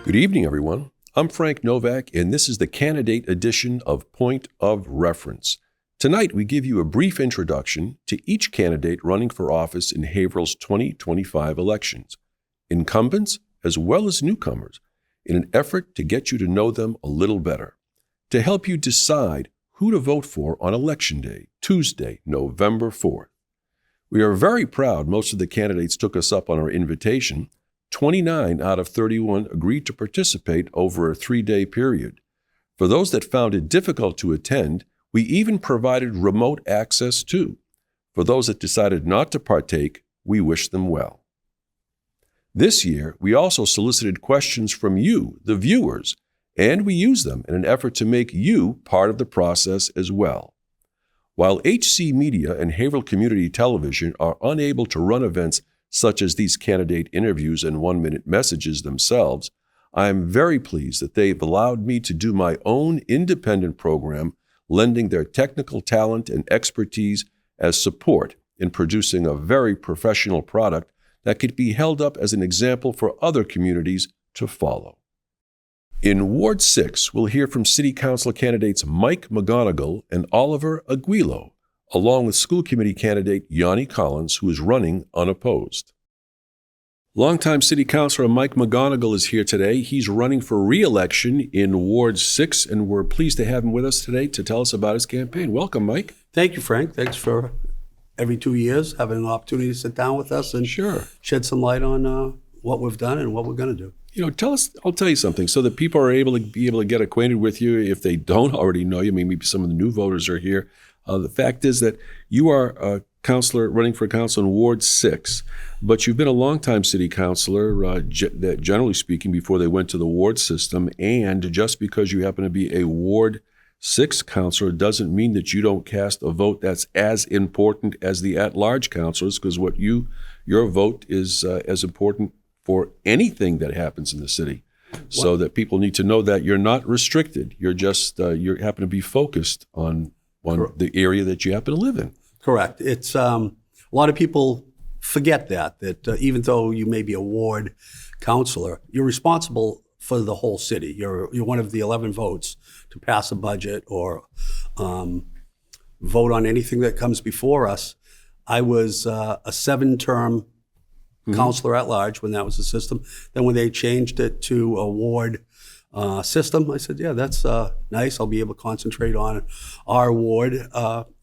Good evening, everyone. I'm Frank Novak, and this is the candidate edition of Point of Reference. Tonight, we give you a brief introduction to each candidate running for office in Haverhill's 2025 elections, incumbents as well as newcomers, in an effort to get you to know them a little better, to help you decide who to vote for on Election Day, Tuesday, November 4th. We are very proud most of the candidates took us up on our invitation. 29 out of 31 agreed to participate over a 3-day period. For those that found it difficult to attend, we even provided remote access too. For those that decided not to partake, we wish them well. This year, we also solicited questions from you, the viewers, and we used them in an effort to make you part of the process as well. While HC Media and Haverhill Community Television are unable to run events such as these candidate interviews and 1-minute messages themselves, I am very pleased that they've allowed me to do my own independent program, lending their technical talent and expertise as support in producing a very professional product that could be held up as an example for other communities to follow. In Ward 6, we'll hear from City Council candidates Mike McGonigal and Oliver Aguilo, along with school committee candidate Yanni Collins, who is running unopposed. Longtime City Councilor Mike McGonigal is here today. He's running for re-election in Ward 6, and we're pleased to have him with us today to tell us about his campaign. Welcome, Mike. Thank you, Frank. Thanks for every 2 years having an opportunity to sit down with us and shed some light on what we've done and what we're going to do. You know, I'll tell you something, so that people are able to get acquainted with you if they don't already know you. Maybe some of the new voters are here. The fact is that you are a councilor running for council in Ward 6, but you've been a longtime city councilor, that generally speaking, before they went to the ward system. And just because you happen to be a Ward 6 councilor doesn't mean that you don't cast a vote that's as important as the at-large councilors, because your vote is as important for anything that happens in the city. So that people need to know that you're not restricted. You're just you happen to be focused on the area that you happen to live in. Correct. It's a lot of people forget that even though you may be a ward councilor, you're responsible for the whole city. You're one of the 11 votes to pass a budget or vote on anything that comes before us. I was a 7-term councilor at large when that was the system. Then when they changed it to a ward system, I said, yeah, that's nice. I'll be able to concentrate on our ward,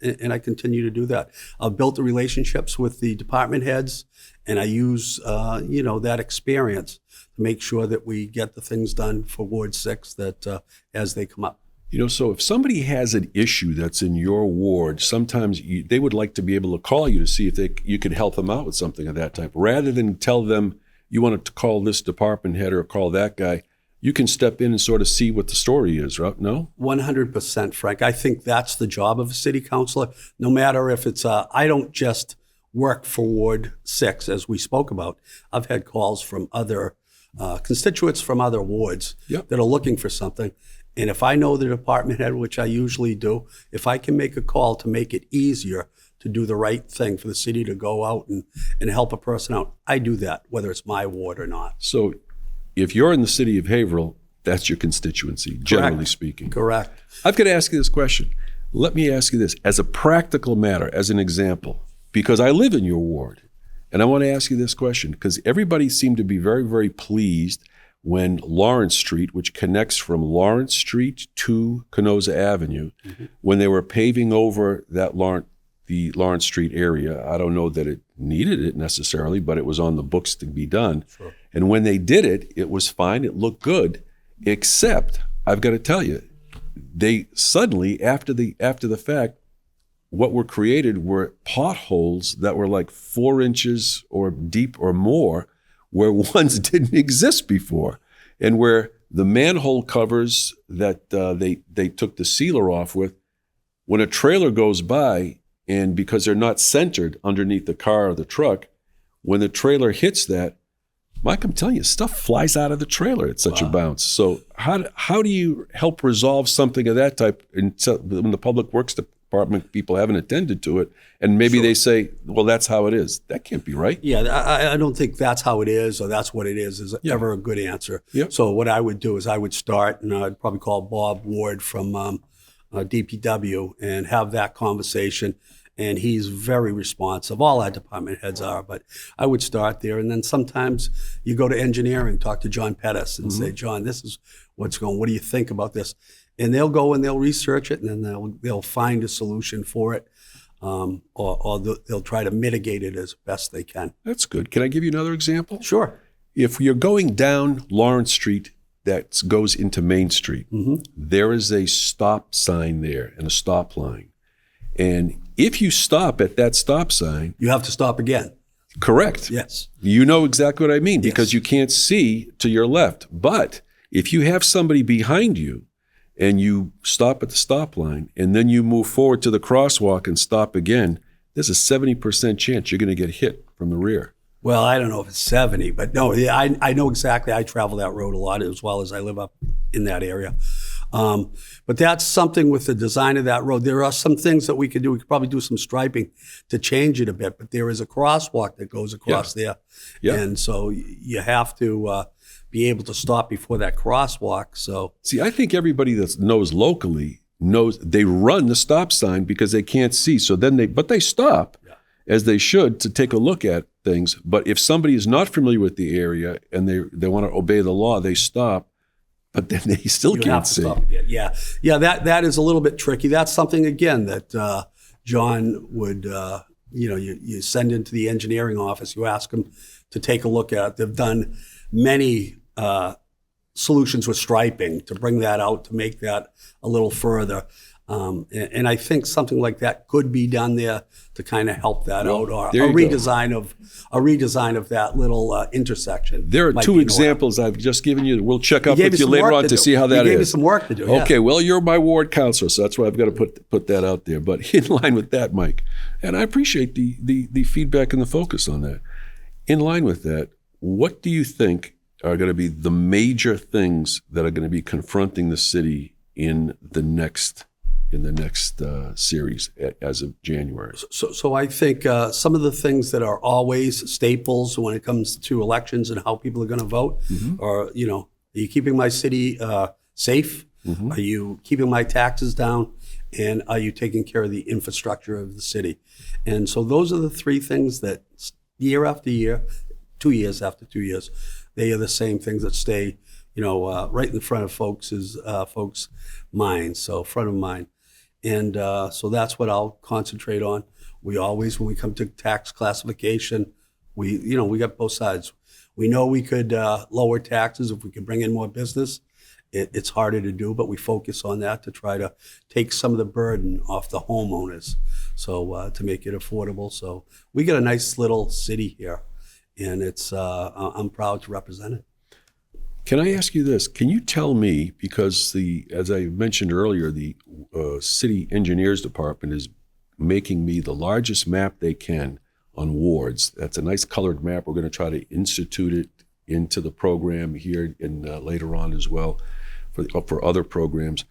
and I continue to do that. I've built the relationships with the department heads, and I use that experience to make sure that we get the things done for Ward 6 that as they come up. You know, so if somebody has an issue that's in your ward, sometimes they would like to be able to call you to see if you could help them out with something of that type. Rather than tell them you want to call this department head or call that guy, you can step in and sort of see what the story is, right? No? 100%, Frank. I think that's the job of a city councilor, no matter if it's I don't just work for Ward 6, as we spoke about. I've had calls from other constituents from other wards that are looking for something. And if I know the department head, which I usually do, if I can make a call to make it easier to do the right thing for the city to go out and help a person out, I do that, whether it's my ward or not. So if you're in the city of Haverhill, that's your constituency, generally speaking. Correct. I've got to ask you this question. Let me ask you this, as a practical matter, as an example, because I live in your ward, and I want to ask you this question, because everybody seemed to be very, very pleased when Lawrence Street, which connects from Lawrence Street to Canosa Avenue, when they were paving over the Lawrence Street area. I don't know that it needed it necessarily, but it was on the books to be done. Sure. And when they did it, it was fine. It looked good, except I've got to tell you, they suddenly, after the fact, what were created were potholes that were like 4 inches or deep or more, where ones didn't exist before, and where the manhole covers that they took the sealer off with, when a trailer goes by, and because they're not centered underneath the car or the truck, when the trailer hits that, Mike, I'm telling you, stuff flies out of the trailer at such a bounce. So how do you help resolve something of that type when the public works department people haven't attended to it, and maybe they say, well, that's how it is. That can't be right. Yeah, I don't think that's how it is or that's what it is ever a good answer. Yep. So what I would do is I would start, and I'd probably call Bob Ward from DPW and have that conversation. And he's very responsive. All our department heads are, but I would start there. And then sometimes you go to engineering, talk to John Pettis and say, John, this is what's going, what do you think about this? And they'll go and they'll research it, and then they'll find a solution for it, or they'll try to mitigate it as best they can. That's good. Can I give you another example? Sure. If you're going down Lawrence Street that goes into Main Street, there is a stop sign there and a stop line. And if you stop at that stop sign, You have to stop again. correct. Yes. You know exactly what I mean, because you can't see to your left. But if you have somebody behind you and you stop at the stop line and then you move forward to the crosswalk and stop again, there's a 70% chance you're going to get hit from the rear. Well, I don't know if it's 70, but no, yeah, I know exactly. I travel that road a lot as well as I live up in that area. But that's something with the design of that road. There are some things that we could do. We could probably do some striping to change it a bit, but there is a crosswalk that goes across there. Yeah. And so you have to be able to stop before that crosswalk. So See, I think everybody that knows locally knows they run the stop sign because they can't see. So then they stop as they should to take a look at things. But if somebody is not familiar with the area and they want to obey the law, they stop. But then they still you can't have to see. stop again. Yeah. That is a little bit tricky. That's something again that John would, you send into the engineering office. You ask them to take a look at. They've done many solutions with striping to bring that out to make that a little further. And I think something like that could be done there to kind of help that out, or a redesign of that little intersection. There are two examples I've just given you. We'll check up with you later on to see how that is. You gave me some work to do. Okay, well, you're my ward counselor, so that's why I've got to put that out there. But in line with that, Mike, and I appreciate the feedback and the focus on that. In line with that, what do you think are going to be the major things that are going to be confronting the city in the next series as of January? So I think some of the things that are always staples when it comes to elections and how people are going to vote are, are you keeping my city safe? Are you keeping my taxes down? And are you taking care of the infrastructure of the city? And so those are the three things that year after year, 2 years after 2 years, they are the same things that stay, right in front of folks' minds, so front of mind. And so that's what I'll concentrate on. We always, when we come to tax classification, we got both sides. We know we could lower taxes if we could bring in more business. It's harder to do, but we focus on that to try to take some of the burden off the homeowners, so to make it affordable. So we got a nice little city here, and it's I'm proud to represent it. Can I ask you this? Can you tell me, because as I mentioned earlier, the city engineers department is making me the largest map they can on wards. That's a nice colored map. We're going to try to institute it into the program here and later on as well for other programs.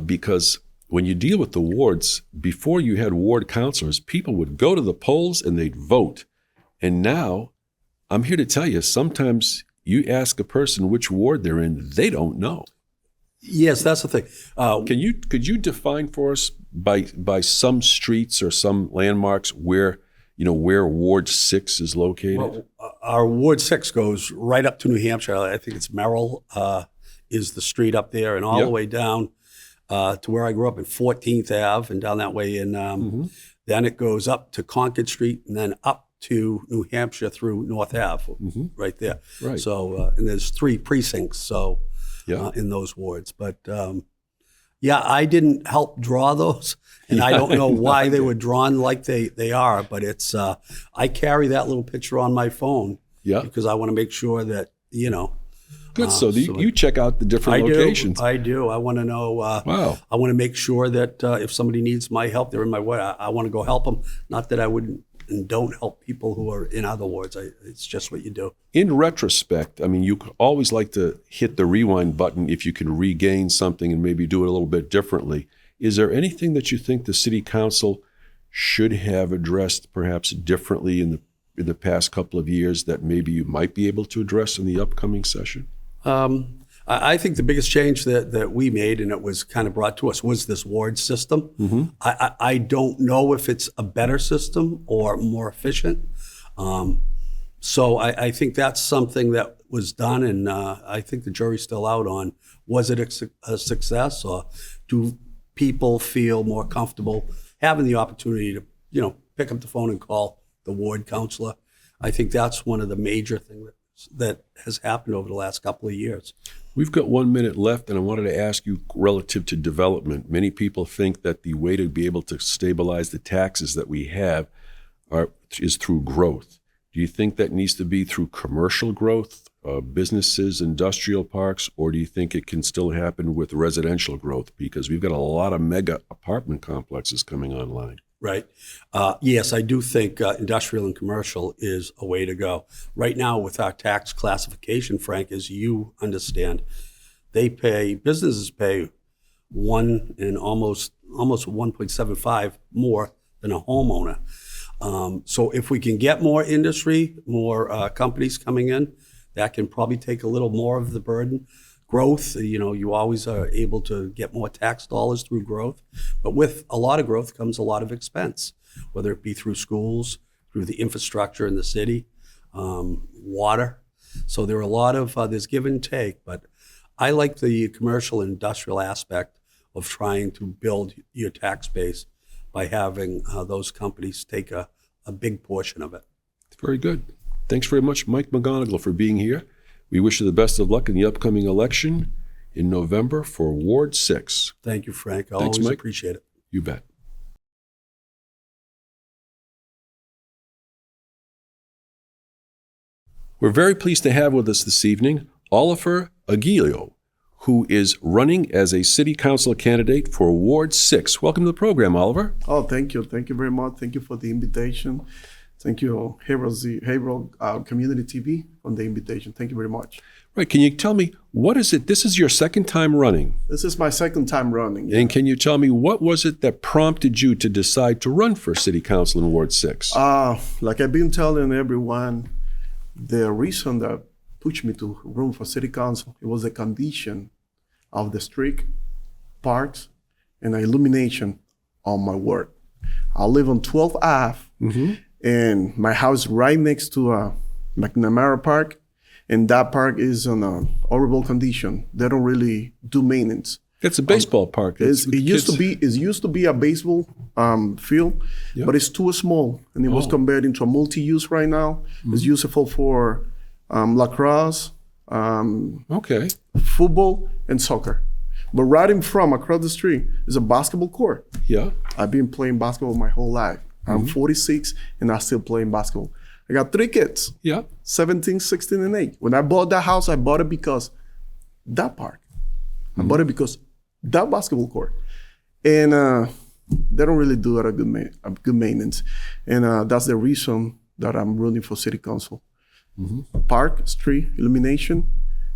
Because when you deal with the wards, before you had ward councilors, people would go to the polls and they'd vote. And now I'm here to tell you, sometimes you ask a person which ward they're in, they don't know. Yes, that's the thing. Could you define for us by some streets or some landmarks where Ward 6 is located? Well, our Ward 6 goes right up to New Hampshire. I think it's Merrill is the street up there, and all the way down to where I grew up in 14th Ave, and down that way. And then it goes up to Concord Street, and then up to New Hampshire through North Ave, right there. Right. So, and there's 3 precincts in those wards. But I didn't help draw those, and I don't know why they were drawn like they are. But it's I carry that little picture on my phone because I want to make sure that Good. So you check out the different locations. I do. I want to know. Wow. I want to make sure that if somebody needs my help, they're in my way. I want to go help them. Not that I wouldn't and don't help people who are in other wards. It's just what you do. In retrospect, I mean, you always like to hit the rewind button if you can regain something and maybe do it a little bit differently. Is there anything that you think the city council should have addressed perhaps differently in the past couple of years that maybe you might be able to address in the upcoming session? I think the biggest change that we made, and it was kind of brought to us, was this ward system. Mm-hmm. I don't know if it's a better system or more efficient. So I think that's something that was done, and I think the jury's still out on, was it a success, or do people feel more comfortable having the opportunity to, pick up the phone and call the ward counselor? I think that's one of the major things that has happened over the last couple of years. We've got 1 minute left, and I wanted to ask you relative to development. Many people think that the way to be able to stabilize the taxes that we have is through growth. Do you think that needs to be through commercial growth, businesses, industrial parks, or do you think it can still happen with residential growth? Because we've got a lot of mega apartment complexes coming online. Right. Yes, I do think industrial and commercial is a way to go. Right now, with our tax classification, Frank, as you understand, businesses pay almost 1.75 more than a homeowner. So if we can get more industry, more companies coming in, that can probably take a little more of the burden. Growth, you always are able to get more tax dollars through growth. But with a lot of growth comes a lot of expense, whether it be through schools, through the infrastructure in the city, water. So there are a lot of, there's give and take. But I like the commercial and industrial aspect of trying to build your tax base by having those companies take a big portion of it. Very good. Thanks very much, Mike McGonigal, for being here. We wish you the best of luck in the upcoming election in November for Ward 6. Thank you, Frank. I Thanks, always Mike. appreciate it. You bet. We're very pleased to have with us this evening Oliver Aguilio, who is running as a city council candidate for Ward 6. Welcome to the program, Oliver. Oh, thank you. Thank you very much. Thank you for the invitation. Thank you, Haverhill Community TV, on the invitation. Thank you very much. Right. Can you tell me, what is it? This is your second time running. This is my second time running. Yeah. And can you tell me, what was it that prompted you to decide to run for city council in Ward 6? Like I've been telling everyone, the reason that pushed me to run for city council, it was the condition of the street, parks, and illumination on my ward. I live on 12th Ave. Mm-hmm. And my house right next to McNamara Park, and that park is in a horrible condition. They don't really do maintenance. It's a baseball park. It used to be a baseball field, yep. But it's too small, and it was converted into a multi-use right now. Mm-hmm. It's useful for lacrosse, football, and soccer. But right in front, across the street, is a basketball court. Yeah, I've been playing basketball my whole life. I'm 46 and I'm still playing basketball. I got 3 kids. Yeah. 17, 16, and 8. When I bought that house, I bought it because that park. I bought it because that basketball court. And they don't really do it a good maintenance. And that's the reason that I'm running for city council. Mm-hmm. Park, street, illumination,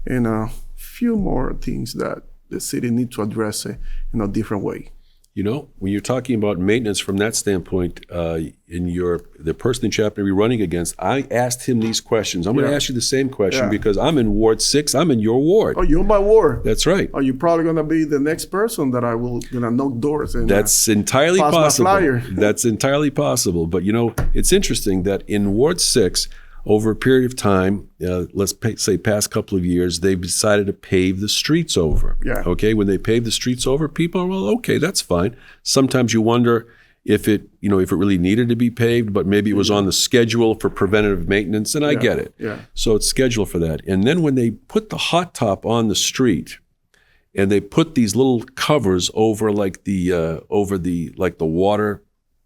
and a few more things that the city needs to address in a different way. When you're talking about maintenance from that standpoint, the person that you happen to be running against, I asked him these questions. I'm going to ask you the same question because I'm in Ward 6. I'm in your ward. Oh, you're in my ward. That's right. Oh, you're probably going to be the next person that I will knock doors and That's entirely possible. My flyer. That's entirely possible. But, it's interesting that in Ward 6, over a period of time, let's say past couple of years, they've decided to pave the streets over. Yeah. Okay. When they pave the streets over, people are, well, okay, that's fine. Sometimes you wonder if it really needed to be paved, but maybe it was on the schedule for preventative maintenance, and I get it. Yeah. So it's scheduled for that. And then when they put the hot top on the street, and they put these little covers over the water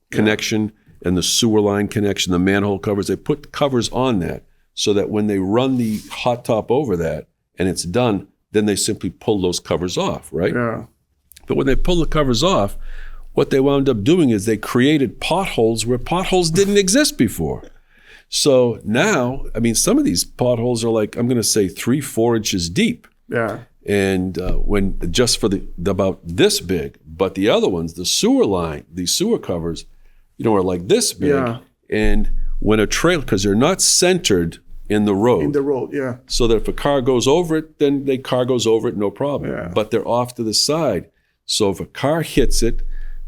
connection. And the sewer line connection, the manhole covers, they put covers on that so that when they run the hot top over that and it's done, then they simply pull those covers off, right? Yeah. But when they pull the covers off, what they wound up doing is they created potholes where potholes didn't exist before. So now, some of these potholes are I'm going to say 3-4 inches deep. Yeah. And when just for the about this big, but the other ones, the sewer line, the sewer covers, are like this big. Yeah. And when a trailer, because they're not centered in the road. In the road, yeah. So that if a car goes over it, then the car goes over it, no problem. Yeah. But they're off to the side. So if a car hits it,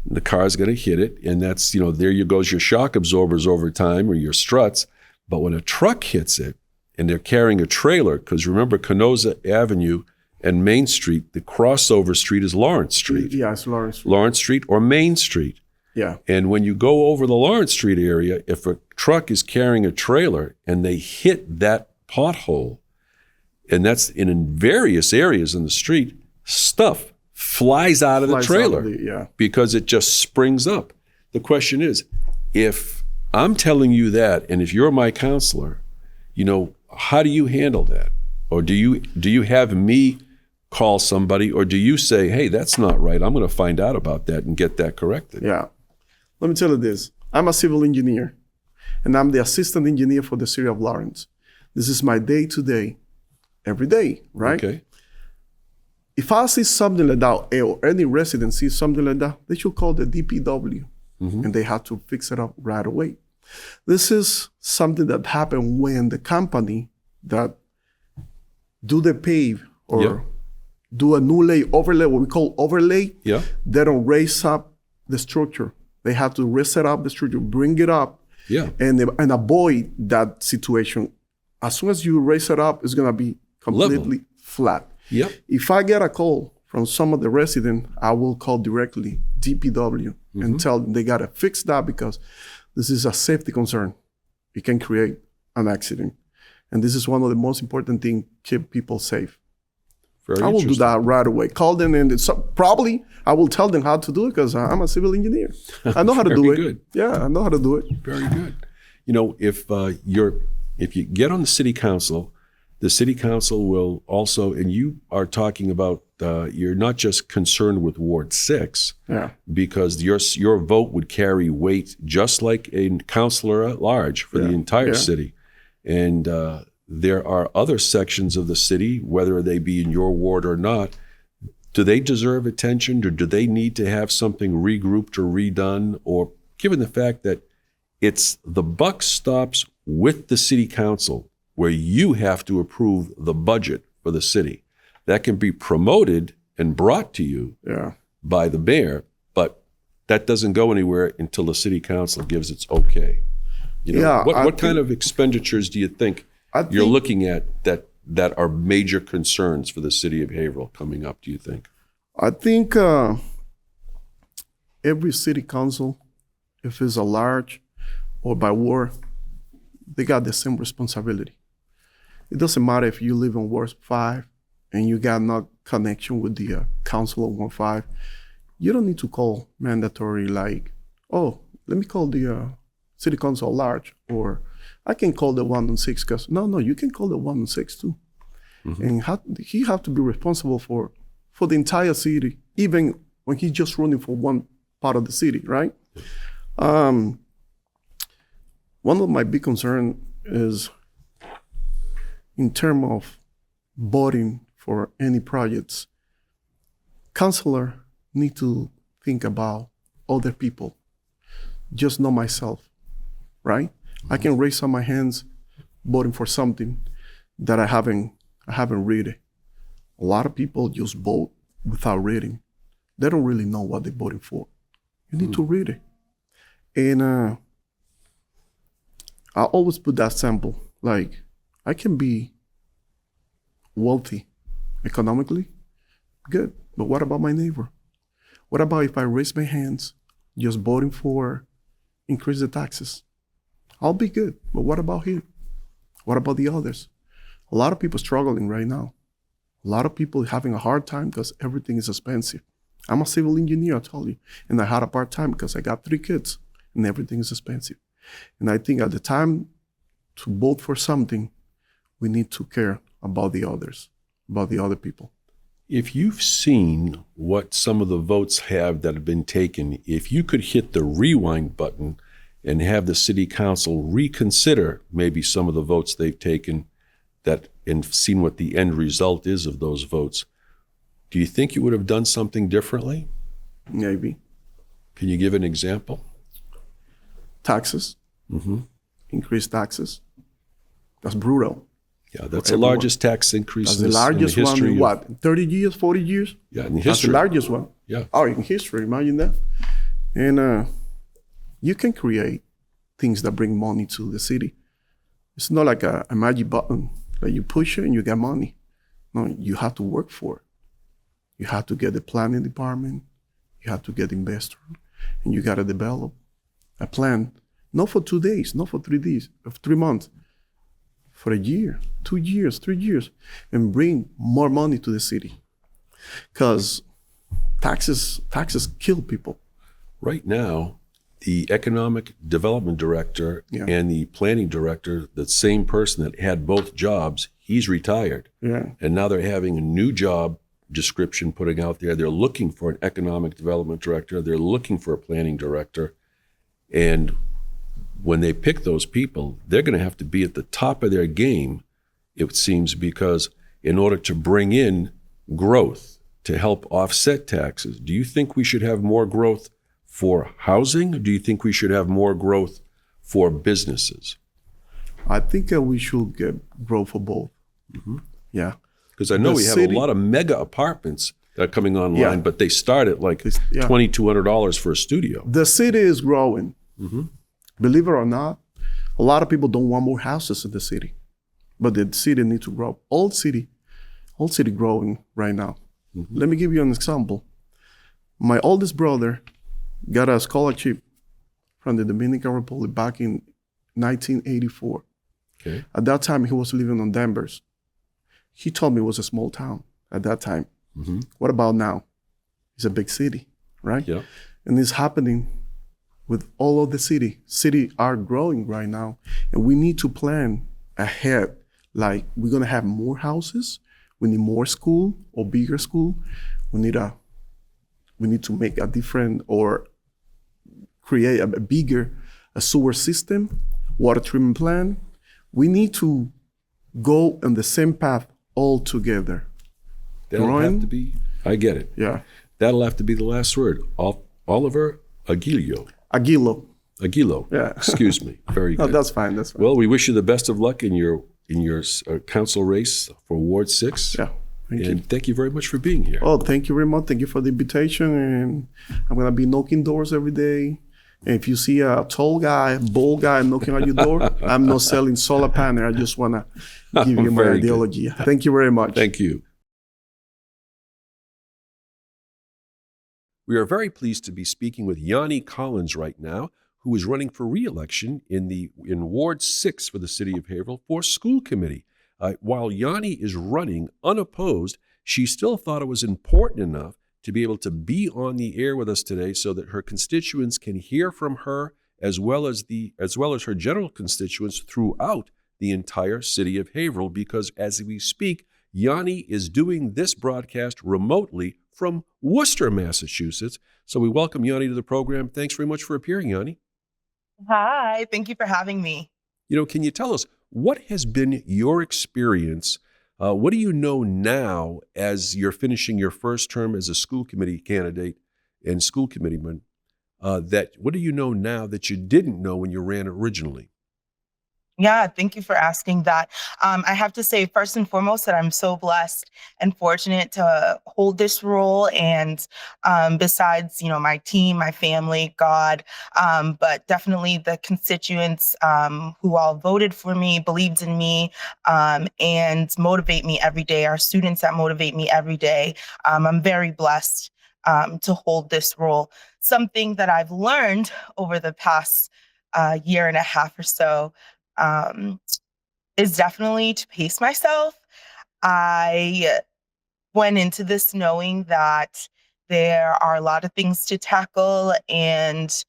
the car's going to hit it. And that's, there you goes your shock absorbers over time or your struts. But when a truck hits it and they're carrying a trailer, because remember Canosa Avenue and Main Street, the crossover street is Lawrence Street. Yeah, it's Lawrence Street. Lawrence Street or Main Street. Yeah. And when you go over the Lawrence Street area, if a truck is carrying a trailer and they hit that pothole, and that's in various areas in the street, stuff flies out of the trailer because it just springs up. The question is, if I'm telling you that, and if you're my counselor, how do you handle that? Or do you have me call somebody, or do you say, hey, that's not right, I'm going to find out about that and get that corrected? Yeah. Let me tell you this. I'm a civil engineer, and I'm the assistant engineer for the City of Lawrence. This is my day-to-day, every day, right? Okay. If I see something like that, or any resident sees something like that, they should call the DPW, and they have to fix it up right away. This is something that happened when the company that do the pave or do a new overlay, what we call overlay, they don't raise up the structure. They have to reset up the structure, bring it up, and avoid that situation. As soon as you raise it up, it's gonna be completely flat. Yep. If I get a call from some of the residents, I will call directly DPW and tell them they gotta fix that because this is a safety concern. It can create an accident. And this is one of the most important things, keep people safe. I will do that right away. Call them, and probably I will tell them how to do it because I'm a civil engineer. I know how to do it. Good. Yeah, I know how to do it. Very good. If you get on the city council, the city council will also, and you are talking about, you're not just concerned with Ward 6, because your vote would carry weight just like a councilor at large for the entire city. And there are other sections of the city, whether they be in your ward or not, do they deserve attention, or do they need to have something regrouped or redone? Or given the fact that the buck stops with the city council, where you have to approve the budget for the city. That can be promoted and brought to you by the mayor, but that doesn't go anywhere until the city council gives its okay. What kind of expenditures do you think you're looking at that are major concerns for the city of Haverhill coming up, do you think? I think every city council, if it's a large or by ward, they got the same responsibility. It doesn't matter if you live in Ward 5 and you got no connection with the council of Ward 5. You don't need to call mandatory like, let me call the city council at large, or I can call the 116 because no, you can call the 116 too. And he have to be responsible for the entire city, even when he's just running for one part of the city, right? One of my big concerns is in terms of voting for any projects, councilor need to think about other people, just not myself, right? I can raise on my hands voting for something that I haven't read. A lot of people just vote without reading. They don't really know what they're voting for. You need to read it. And I always put that sample, like I can be wealthy economically, good, but what about my neighbor? What about if I raise my hands just voting for increase the taxes? I'll be good, but what about him? What about the others? A lot of people struggling right now. A lot of people having a hard time because everything is expensive. I'm a civil engineer, I told you, and I had a part-time because I got 3 kids and everything is expensive. And I think at the time to vote for something, we need to care about the others, about the other people. If you've seen what some of the votes have that have been taken, if you could hit the rewind button and have the city council reconsider maybe some of the votes they've taken and seen what the end result is of those votes, Do you think you would have done something differently? Maybe. Can you give an example? Taxes. Increase taxes. That's brutal. Yeah, that's the largest tax increase That's in the largest in the one history in what? 30 years, 40 years? Yeah, in That's history. the largest one. Yeah. Oh, in history, imagine that. And you can create things that bring money to the city. It's not like a magic button that you push it and you get money. No, you have to work for it. You have to get the planning department. You have to get investor, and you got to develop a plan, not for 2 days, not for 3 days, of 3 months, for a year, 2 years, 3 years, and bring more money to the city. Because taxes kill people. Right now, the economic development director and the planning director, the same person that had both jobs, he's retired. Yeah. And now they're having a new job description putting out there. They're looking for an economic development director. They're looking for a planning director. And when they pick those people, they're going to have to be at the top of their game, it seems, because in order to bring in growth to help offset taxes, do you think we should have more growth for housing? Or do you think we should have more growth for businesses? I think we should get growth for both. Yeah. Because I know we have a lot of mega apartments that are coming online, but they start at like $2,200 for a studio. The city is growing. Believe it or not, a lot of people don't want more houses in the city, but the city needs to grow. All city growing right now. Let me give you an example. My oldest brother got a scholarship from the Dominican Republic back in 1984. Okay. At that time, he was living on Danvers. He told me it was a small town at that time. What about now? It's a big city, right? Yeah. And it's happening with all of the city. City are growing right now. And we need to plan ahead. Like, we're going to have more houses. We need more school or bigger school. We need to make a different or create a bigger sewer system, water treatment plant. We need to go on the same path all together. That'll have to be, I get it. Yeah. That'll have to be the last word. Oliver Aguilio. Aguilo. Yeah. Excuse me. Very good. No, that's fine. That's fine. Well, we wish you the best of luck in your council race for Ward 6. Yeah. Thank you very much for being here. Oh, thank you very much. Thank you for the invitation. And I'm going to be knocking doors every day. And if you see a tall guy, bold guy knocking on your door, I'm not selling solar panel. I just want to give you my ideology. Good. Thank you very much. Thank you. We are very pleased to be speaking with Yanni Collins right now, who is running for re-election in Ward 6 for the City of Haverhill for school committee. While Yanni is running unopposed, she still thought it was important enough to be able to be on the air with us today so that her constituents can hear from her as well as her general constituents throughout the entire City of Haverhill, because as we speak, Yanni is doing this broadcast remotely from Worcester, Massachusetts. So we welcome Yanni to the program. Thanks very much for appearing, Yanni. Hi, thank you for having me. Can you tell us, what has been your experience? What do you know now as you're finishing your first term as a school committee candidate and school committeeman? What do you know now that you didn't know when you ran originally? Yeah, thank you for asking that. I have to say, first and foremost, that I'm so blessed and fortunate to hold this role. And besides, my team, my family, God, but definitely the constituents who all voted for me, believed in me, and motivate me every day, our students that motivate me every day. I'm very blessed to hold this role. Something that I've learned over the past year and a half or so is definitely to pace myself. I went into this knowing that there are a lot of things to tackle and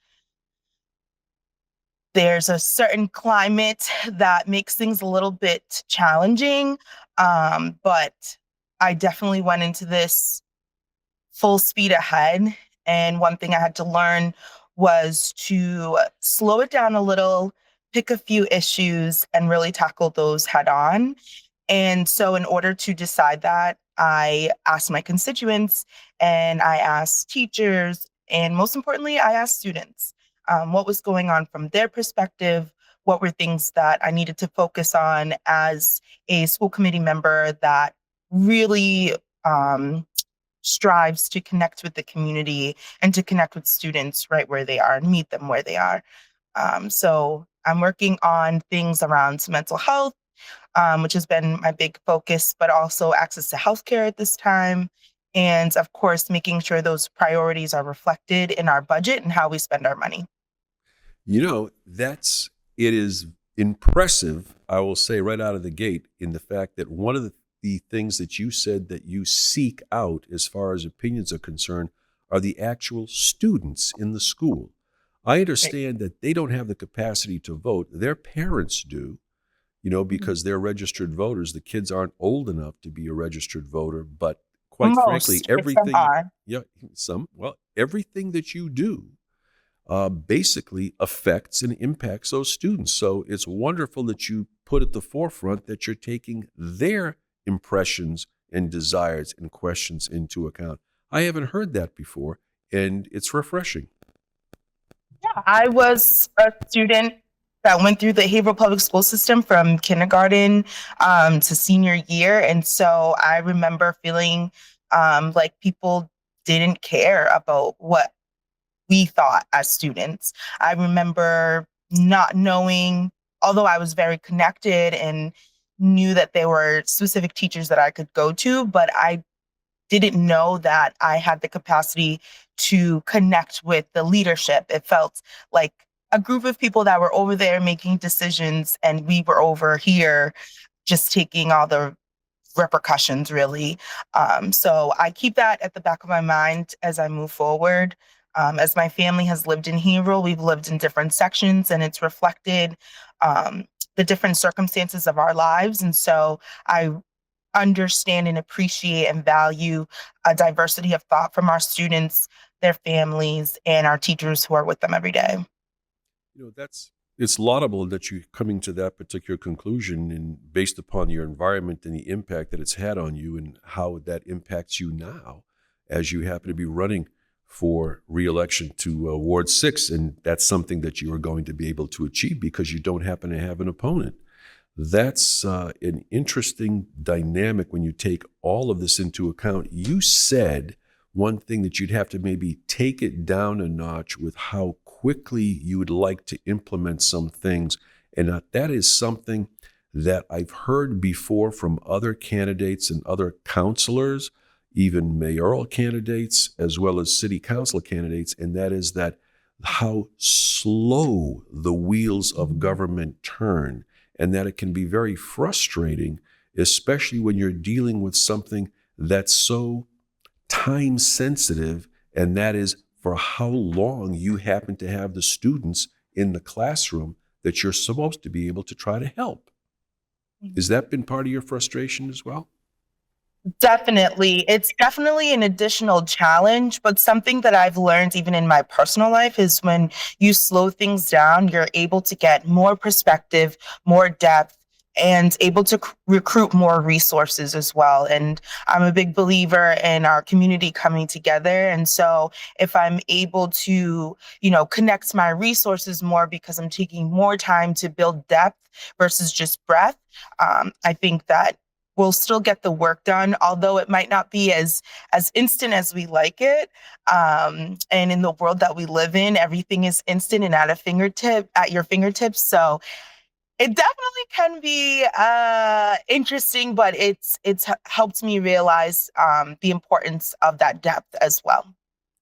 there's a certain climate that makes things a little bit challenging. But I definitely went into this full speed ahead. And one thing I had to learn was to slow it down a little, pick a few issues and really tackle those head on. And so in order to decide that, I asked my constituents and I asked teachers, and most importantly, I asked students what was going on from their perspective. What were things that I needed to focus on as a school committee member that really strives to connect with the community and to connect with students right where they are and meet them where they are. So I'm working on things around mental health, which has been my big focus, but also access to healthcare at this time. And of course, making sure those priorities are reflected in our budget and how we spend our money. It is impressive, I will say right out of the gate, in the fact that one of the things that you said that you seek out as far as opinions are concerned are the actual students in the school. I understand that they don't have the capacity to vote. Their parents do, because they're registered voters. The kids aren't old enough to be a registered voter, but quite frankly, everything, everything that you do basically affects and impacts those students. So it's wonderful that you put at the forefront that you're taking their impressions and desires and questions into account. I haven't heard that before, and it's refreshing. Yeah, I was a student that went through the Haverhill Public School System from kindergarten to senior year. And so I remember feeling like people didn't care about what we thought as students. I remember not knowing, although I was very connected and knew that there were specific teachers that I could go to, but I didn't know that I had the capacity to connect with the leadership. It felt like a group of people that were over there making decisions, and we were over here just taking all the repercussions, really. So I keep that at the back of my mind as I move forward. As my family has lived in Haverhill, we've lived in different sections, and it's reflected the different circumstances of our lives. And so I understand and appreciate and value a diversity of thought from our students, their families, and our teachers who are with them every day. It's laudable that you're coming to that particular conclusion, and based upon your environment and the impact that it's had on you and how that impacts you now as you happen to be running for re-election to Ward 6, and that's something that you are going to be able to achieve because you don't happen to have an opponent. That's an interesting dynamic when you take all of this into account. You said one thing that you'd have to maybe take it down a notch with how quickly you would like to implement some things. And that is something that I've heard before from other candidates and other counselors, even mayoral candidates, as well as city council candidates, and that is that how slow the wheels of government turn, and that it can be very frustrating, especially when you're dealing with something that's so time sensitive, and that is for how long you happen to have the students in the classroom that you're supposed to be able to try to help. Has that been part of your frustration as well? Definitely. It's definitely an additional challenge, but something that I've learned even in my personal life is when you slow things down, you're able to get more perspective, more depth, and able to recruit more resources as well. And I'm a big believer in our community coming together. And so if I'm able to, connect my resources more because I'm taking more time to build depth versus just breadth, I think that we'll still get the work done, although it might not be as instant as we like it. And in the world that we live in, everything is instant and at your fingertips. So it definitely can be interesting, but it's helped me realize the importance of that depth as well.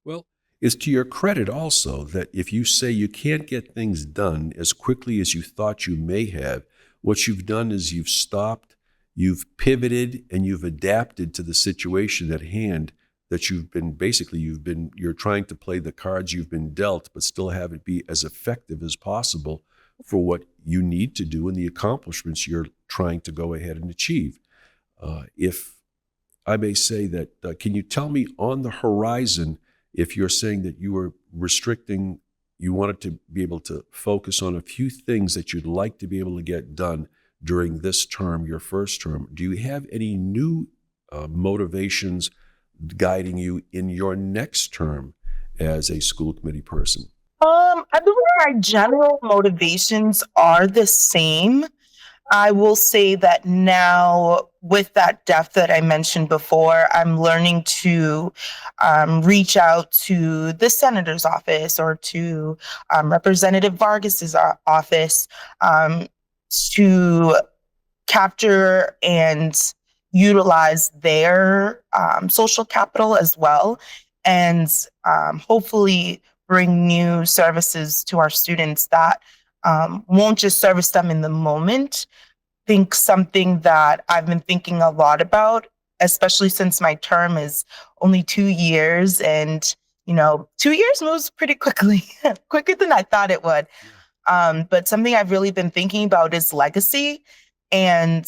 Well, it's to your credit also that if you say you can't get things done as quickly as you thought you may have, what you've done is you've stopped, you've pivoted, and you've adapted to the situation at hand. That you're trying to play the cards you've been dealt, but still have it be as effective as possible for what you need to do and the accomplishments you're trying to go ahead and achieve. If I may say that, can you tell me on the horizon, if you're saying that you were restricting, you wanted to be able to focus on a few things that you'd like to be able to get done during this term, your first term, do you have any new motivations guiding you in your next term as a school committee person? I believe my general motivations are the same. I will say that now, with that depth that I mentioned before, I'm learning to reach out to the senator's office or to Representative Vargas's office um, to capture and utilize their social capital as well, and hopefully bring new services to our students that won't just service them in the moment. Think something that I've been thinking a lot about, especially since my term is only 2 years, and 2 years moves pretty quickly, quicker than I thought it would. But something I've really been thinking about is legacy. And,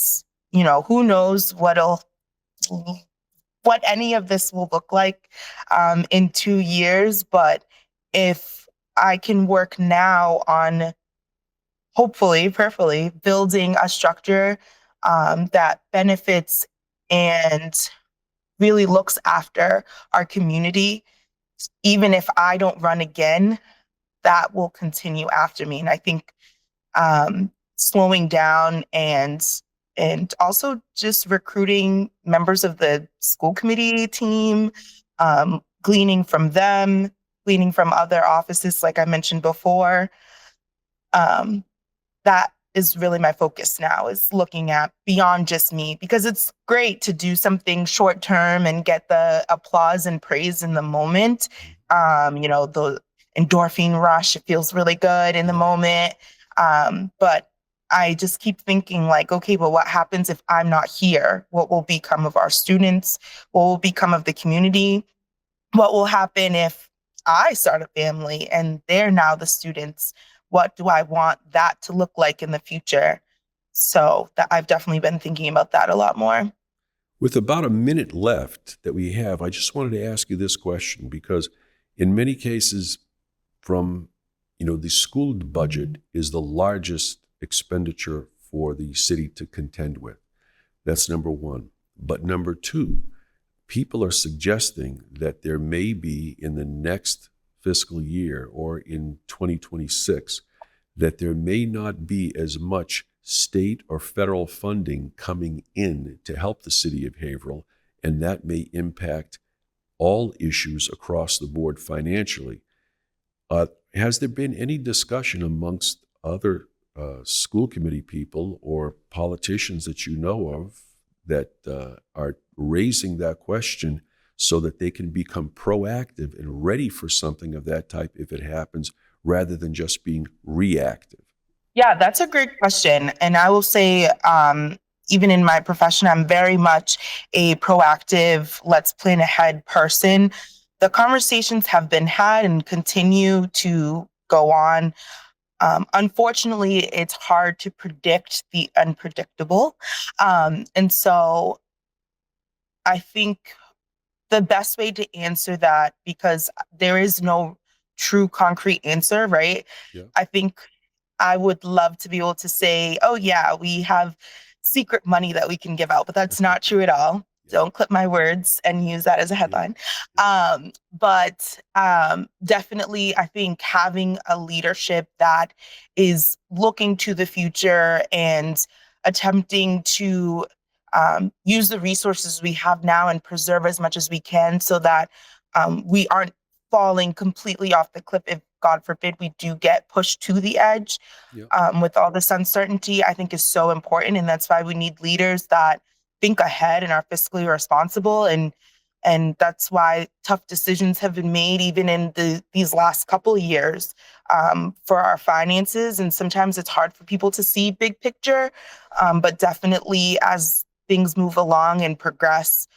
who knows what any of this will look like in 2 years. But if I can work now on hopefully, prayerfully, building a structure that benefits and really looks after our community, even if I don't run again, that will continue after me. And I think slowing down and also just recruiting members of the school committee team, gleaning from them, gleaning from other offices, like I mentioned before. That is really my focus now, is looking at beyond just me, because it's great to do something short term and get the applause and praise in the moment. The endorphin rush, it feels really good in the moment. But I just keep thinking like, okay, well, what happens if I'm not here? What will become of our students? What will become of the community? What will happen if I start a family and they're now the students? What do I want that to look like in the future? So that I've definitely been thinking about that a lot more. With about a minute left that we have, I just wanted to ask you this question, because in many cases the school budget is the largest expenditure for the city to contend with. That's number one. But number two, people are suggesting that there may be in the next fiscal year or in 2026, that there may not be as much state or federal funding coming in to help the city of Haverhill, and that may impact all issues across the board financially. Has there been any discussion amongst other school committee people or politicians that you know of that are raising that question so that they can become proactive and ready for something of that type if it happens, rather than just being reactive? Yeah, that's a great question. And I will say, even in my profession, I'm very much a proactive, let's plan ahead person. The conversations have been had and continue to go on. Unfortunately, it's hard to predict the unpredictable. And so I think the best way to answer that, because there is no true concrete answer, right? Yeah. I think I would love to be able to say, oh, yeah, we have secret money that we can give out, but that's not true at all. Yeah. Don't clip my words and use that as a headline. But definitely, I think having a leadership that is looking to the future and attempting to use the resources we have now and preserve as much as we can, so that we aren't falling completely off the cliff if, God forbid, we do get pushed to the edge. With all this uncertainty, I think is so important. And that's why we need leaders that think ahead and are fiscally responsible. And that's why tough decisions have been made even in these last couple of years for our finances. And sometimes it's hard for people to see big picture, but definitely as things move along and progress,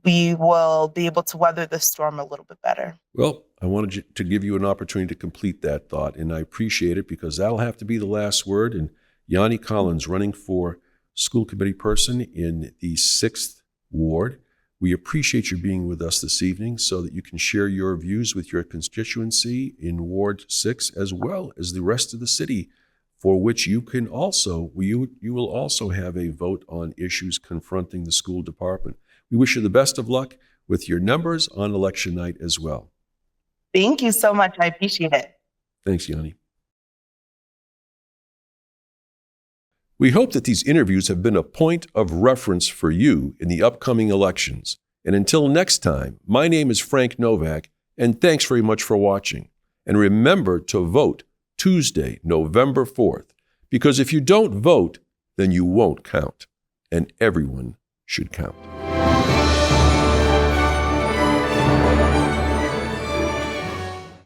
we will be able to weather the storm a little bit better. Well, I wanted to give you an opportunity to complete that thought, and I appreciate it, because that'll have to be the last word. And Yanni Collins, running for school committee person in the 6th Ward, we appreciate you being with us this evening so that you can share your views with your constituency in Ward 6 as well as the rest of the city for which you will also have a vote on issues confronting the school department. We wish you the best of luck with your numbers on election night as well. Thank you so much. I appreciate it. Thanks, Yanni. We hope that these interviews have been a point of reference for you in the upcoming elections. And until next time, my name is Frank Novak, and thanks very much for watching. And remember to vote Tuesday, November 4th, because if you don't vote, then you won't count, and everyone should count.